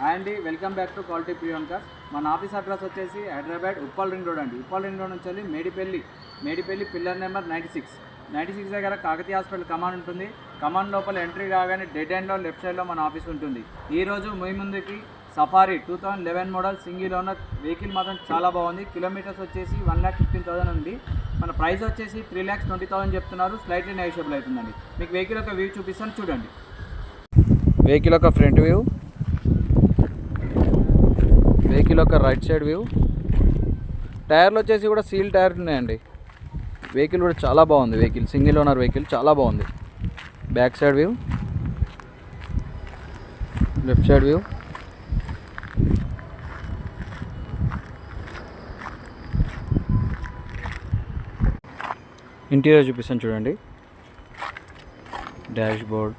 అండి welcome back to quality pre-owned cars. మన office address వచ్చేసి హైదరాబాద్ ఉప్పల్ రింగ్ రోడ్ అండి. ఉప్పల్ రింగ్ రోడ్ నుంచి వెళ్ళి మేడిపల్లి పిల్లర్ నెంబర్ 96 దగ్గర కాకతీయ హాస్పిటల్ కమాండ్ ఉంటుంది. కమాండ్ లోపల ఎంట్రీ కాగానే డెడ్ ఎండ్లో లెఫ్ట్ సైడ్లో మన ఆఫీస్ ఉంటుంది. ఈరోజు మీ ముందుకి safari 2011 model single owner vehicle మాత్రం చాలా బాగుంది. కిలోమీటర్స్ వచ్చేసి 1,15,000 ఉంది. మన ప్రైస్ వచ్చేసి 3,20,000 చెప్తున్నారు. స్లైట్లీ నెగోషియబుల్ అవుతుందండి. మీకు వెహికల్ యొక్క వ్యూ చూపిస్తాను చూడండి. వెహికల్ యొక్క ఫ్రంట్ వ్యూ, వెహికల్ యొక్క రైట్ సైడ్ వ్యూ, టైర్లు వచ్చేసి కూడా సీల్ టైర్ ఉన్నాయండి. వెహికల్ కూడా చాలా బాగుంది. వెహికల్ సింగిల్ ఓనర్ వెహికల్ చాలా బాగుంది. Back side view, left side view, interior చూపిస్తాను చూడండి. డాష్ బోర్డ్,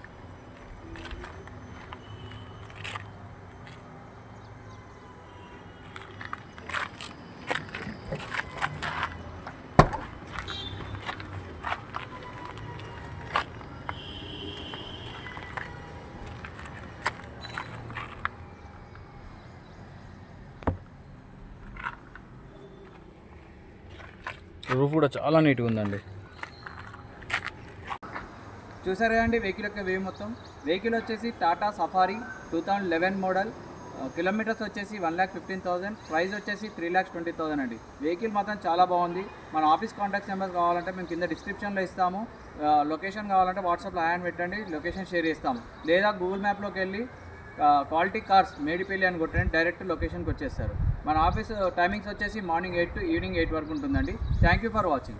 రూఫ్ కూడా చాలా నీట్గా ఉందండి. చూసారు కదండి వెహికల్ యొక్క వ్యూ మొత్తం. వెహికల్ వచ్చేసి టాటా సఫారీ 2011 మోడల్. కిలోమీటర్స్ వచ్చేసి 1,15,000. ప్రైస్ వచ్చేసి 3,20,000 అండి. వెహికల్ మాత్రం చాలా బాగుంది. మన ఆఫీస్ కాంటాక్ట్స్ నెంబర్స్ కావాలంటే మేము కింద డిస్క్రిప్షన్లో ఇస్తాము. లొకేషన్ కావాలంటే వాట్సాప్లో హ్యాండ్ పెట్టండి, లొకేషన్ షేర్ చేస్తాము. లేదా గూగుల్ మ్యాప్లోకి వెళ్ళి క్వాలిటీ కార్స్ మేడిపల్లి అని కొట్టండి, డైరెక్ట్ లొకేషన్కి వచ్చేస్తారు. మన ఆఫీస్ టైమింగ్స్ వచ్చేసి మార్నింగ్ 8 to ఈవినింగ్ 8 వరకు ఉంటుందండి. Thank you for watching.